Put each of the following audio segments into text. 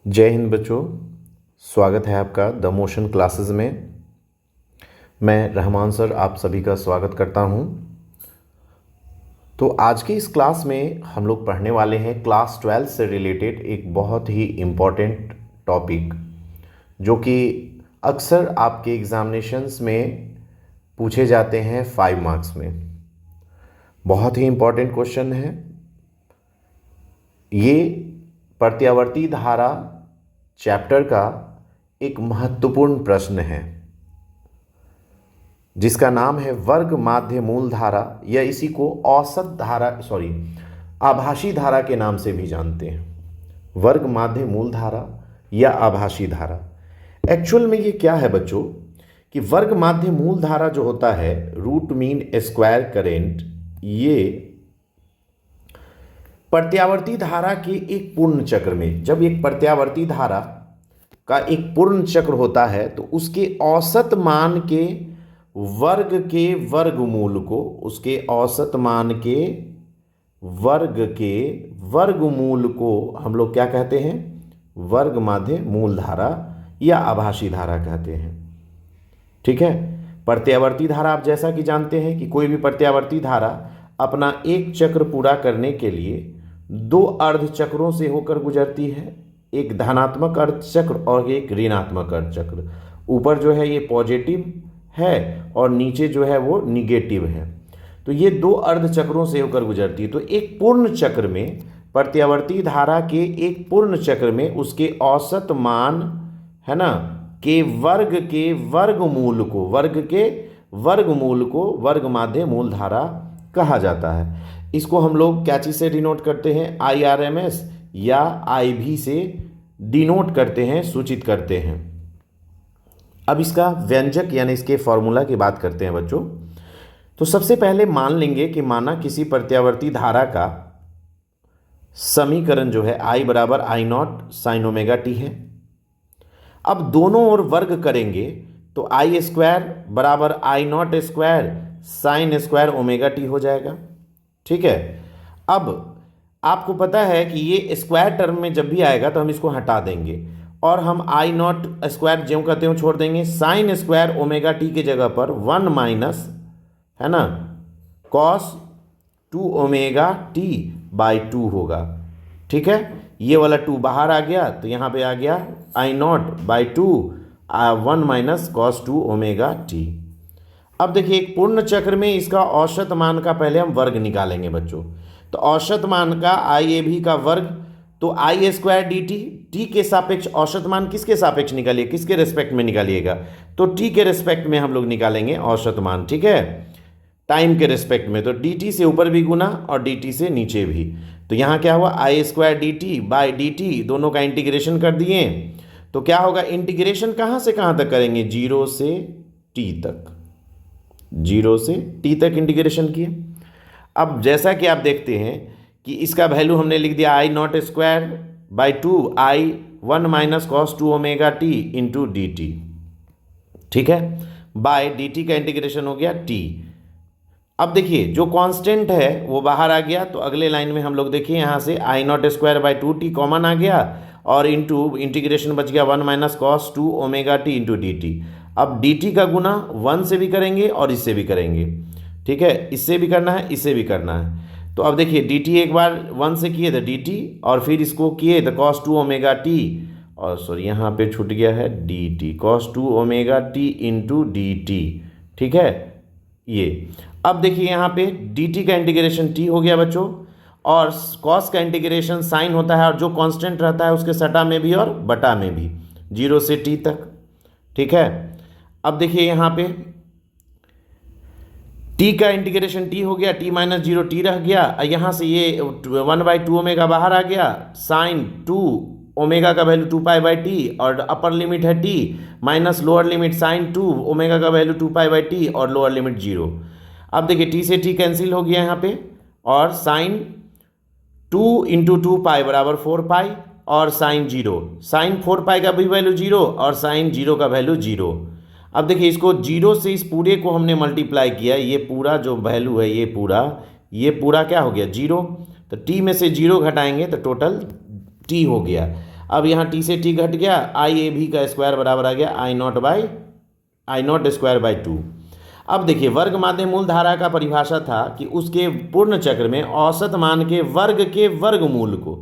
जय हिंद बच्चों। स्वागत है आपका द मोशन क्लासेस में। मैं रहमान सर आप सभी का स्वागत करता हूं। तो आज की इस क्लास में हम लोग पढ़ने वाले हैं क्लास 12 से रिलेटेड एक बहुत ही इम्पॉर्टेंट टॉपिक, जो कि अक्सर आपके एग्जामिनेशंस में पूछे जाते हैं 5 मार्क्स में। बहुत ही इम्पॉर्टेंट क्वेश्चन है ये। प्रत्यावर्ती धारा चैप्टर का एक महत्वपूर्ण प्रश्न है जिसका नाम है वर्ग माध्य मूल धारा, या इसी को औसत धारा आभासी धारा के नाम से भी जानते हैं। वर्ग माध्य मूल धारा या आभासी धारा। एक्चुअल में ये क्या है बच्चों कि वर्ग माध्य मूल धारा जो होता है, रूट मीन स्क्वायर करेंट, ये प्रत्यावर्ती धारा के एक पूर्ण चक्र में, जब एक प्रत्यावर्ती धारा का एक पूर्ण चक्र होता है तो उसके औसत मान के वर्ग के वर्गमूल को, उसके औसत मान के वर्ग के वर्गमूल को हम लोग क्या कहते हैं? वर्ग माध्य मूल धारा या आभासी धारा कहते हैं। ठीक है। प्रत्यावर्ती धारा आप जैसा कि जानते हैं कि कोई भी प्रत्यावर्ती धारा अपना एक चक्र पूरा करने के लिए 2 अर्ध चक्रों से होकर गुजरती है, एक धनात्मक अर्ध चक्र और एक ऋणात्मक अर्ध चक्र। ऊपर जो है ये पॉजिटिव है और नीचे जो है वो निगेटिव है। तो ये 2 अर्ध चक्रों से होकर गुजरती है। तो एक पूर्ण चक्र में, प्रत्यावर्ती धारा के एक पूर्ण चक्र में उसके औसत मान है ना के वर्गमूल को वर्ग माध्य मूल धारा कहा जाता है। इसको हम लोग क्या चीज़ से डिनोट करते हैं? IRMS या IV से डिनोट करते हैं, सूचित करते हैं। अब इसका व्यंजक यानी इसके फॉर्मूला की बात करते हैं बच्चों। तो सबसे पहले मान लेंगे कि माना किसी प्रत्यावर्ती धारा का समीकरण जो है I बराबर I0 sin ओमेगा टी है। अब दोनों ओर वर्ग करेंगे तो I स्क्वायर बराबर I0 square sine square omega T हो जाएगा। ठीक है। अब आपको पता है कि ये स्क्वायर टर्म में जब भी आएगा तो हम इसको हटा देंगे और हम I0 स्क्वायर ज्यों कहते हो छोड़ देंगे। साइन स्क्वायर ओमेगा टी के जगह पर 1 माइनस है ना कॉस 2 ओमेगा टी बाई 2 होगा। ठीक है। ये वाला 2 बाहर आ गया तो यहाँ पे आ गया I0 by 2 1 minus cos 2 omega T. अब देखिए एक पूर्ण चक्र में इसका औसत मान का पहले हम वर्ग निकालेंगे बच्चों। तो औसत मान का IAB का वर्ग, तो I स्क्वायर डी टी के सापेक्ष औसत मान किसके सापेक्ष निकालिए, किसके रेस्पेक्ट में निकालिएगा? तो टी के रेस्पेक्ट में हम लोग निकालेंगे औसत मान। ठीक है। टाइम के रेस्पेक्ट में, तो dt से ऊपर भी गुना और dt से नीचे भी। तो यहाँ क्या हुआ? I square D T by D T, दोनों का इंटीग्रेशन कर दिए तो क्या होगा? इंटीग्रेशन कहाँ से कहाँ तक करेंगे? 0 से t तक, 0 से t तक इंटीग्रेशन किए। अब जैसा कि आप देखते हैं कि इसका वैल्यू हमने लिख दिया I0 square by 2 1 minus cos 2 omega T into D T. ठीक है। बाय डी टी का इंटीग्रेशन हो गया t। अब देखिए जो कांस्टेंट है वो बाहर आ गया, तो अगले लाइन में हम लोग देखिए यहाँ से I0 square by 2t common आ गया और इंटू इंटीग्रेशन बच गया 1 minus cos 2 omega T into D T. अब dt का गुना 1 से भी करेंगे और इससे भी करेंगे। ठीक है। इससे भी करना है, इससे भी करना है। तो अब देखिए dt एक बार 1 से किए तो dt और फिर इसको किए तो cos 2 ओमेगा टी, और सॉरी यहाँ पे छूट गया है dt, cos 2 omega T into D T. ठीक है। ये अब देखिए यहाँ पे dt का इंटीग्रेशन t हो गया बच्चों, और cos का इंटीग्रेशन साइन होता है और जो कांस्टेंट रहता है उसके सटा में भी और बटा में भी, 0 से t तक। ठीक है। अब देखिए यहाँ पे t का इंटीग्रेशन t हो गया, t माइनस 0 t रह गया। यहाँ से ये 1 बाई 2 ओमेगा बाहर आ गया, साइन 2 ओमेगा का वैल्यू 2 पाई बाई टी और अपर लिमिट है t minus lower limit sine 2 omega का वैल्यू 2 पाई बाई टी और लोअर लिमिट 0। अब देखिए t से t कैंसिल हो गया यहाँ पे, और साइन 2 इंटू 2 पाई बराबर 4 पाई और साइन 0, साइन 4 पाई का भी वैल्यू 0 और साइन 0 का वैल्यू 0। अब देखिए इसको 0 से इस पूरे को हमने मल्टीप्लाई किया, ये पूरा जो वैल्यू है ये पूरा क्या हो गया? 0। तो t में से 0 घटाएंगे तो टोटल t हो गया। अब यहाँ टी से टी घट गया, आई ए भी का स्क्वायर बराबर आ गया आई नॉट स्क्वायर बाई 2। अब देखिए वर्ग माध्य मूल धारा का परिभाषा था कि उसके पूर्ण चक्र में औसत मान के वर्गमूल को,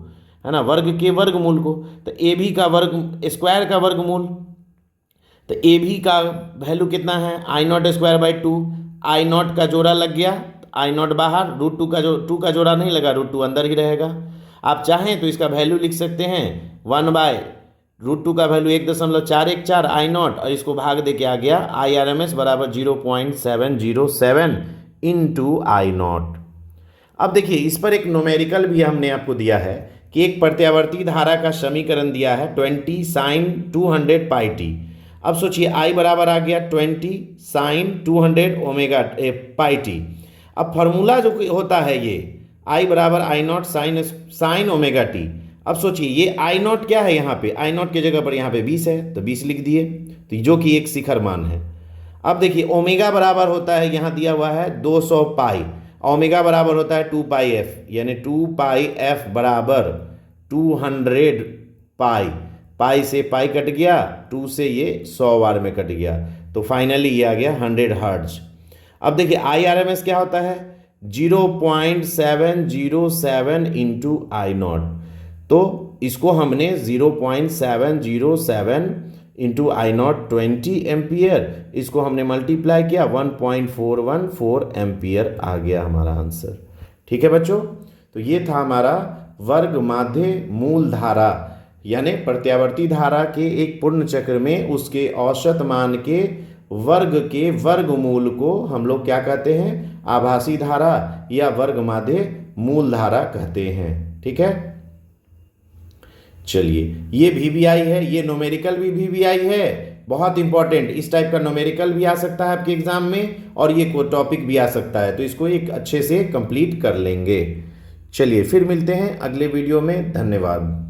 है ना, वर्ग के वर्गमूल को, तो ए भी का वर्ग स्क्वायर का वर्गमूल, तो ए भी का वैल्यू कितना है I naught square by 2, I naught का जोड़ा लग गया, आई नॉट बाहर, रूट 2 का टू का जोड़ा नहीं लगा, रूट 2 अंदर ही रहेगा। आप चाहें तो इसका वैल्यू लिख सकते हैं 1/√2 का वैल्यू 1.414 आई नॉट, और इसको भाग दे के आ गया आई आर एम एस बराबर 0.707 इंटू आई नॉट। अब देखिए इस पर एक न्यूमेरिकल भी हमने आपको दिया है कि एक प्रत्यावर्ती धारा का समीकरण दिया है 20 sin 200 पाई टी। अब सोचिए आई बराबर आ गया 20 sin 200 ओमेगा पाई टी। अब फॉर्मूला जो होता है ये आई बराबर आई नॉट साइन ओमेगा टी। अब सोचिए ये आई नॉट क्या है, यहाँ पे आई नॉट की जगह पर यहाँ पे 20 है तो 20 लिख दिए, तो जो कि एक शिखर मान है। अब देखिए ओमेगा बराबर होता है, यहाँ दिया हुआ है 200 पाई, ओमेगा बराबर होता है 2 पाई एफ, यानी 2 पाई एफ बराबर 200 पाई, पाई से पाई कट गया, 2 से ये 100 बार में कट गया, तो फाइनली ये आ गया 100 हर्ट्ज। अब देखिए आई आर एम एस क्या होता है 0.707 इंटू आई नॉट, तो इसको हमने 0.707 इंटू आई नॉट 20 एम्पियर, इसको हमने मल्टीप्लाई किया 1.414 एम्पियर आ गया हमारा आंसर। ठीक है बच्चों, तो ये था हमारा वर्ग माध्य मूल धारा, यानी प्रत्यावर्ती धारा के एक पूर्ण चक्र में उसके औसत मान के वर्गमूल को हम लोग क्या कहते हैं, आभासी धारा या वर्ग माध्य मूल धारा कहते हैं। ठीक है, चलिए ये VBI है, ये न्यूमेरिकल भी VBI है, बहुत इंपॉर्टेंट। इस टाइप का न्यूमेरिकल भी आ सकता है आपके एग्जाम में और ये टॉपिक भी आ सकता है, तो इसको एक अच्छे से कंप्लीट कर लेंगे। चलिए फिर मिलते हैं अगले वीडियो में, धन्यवाद।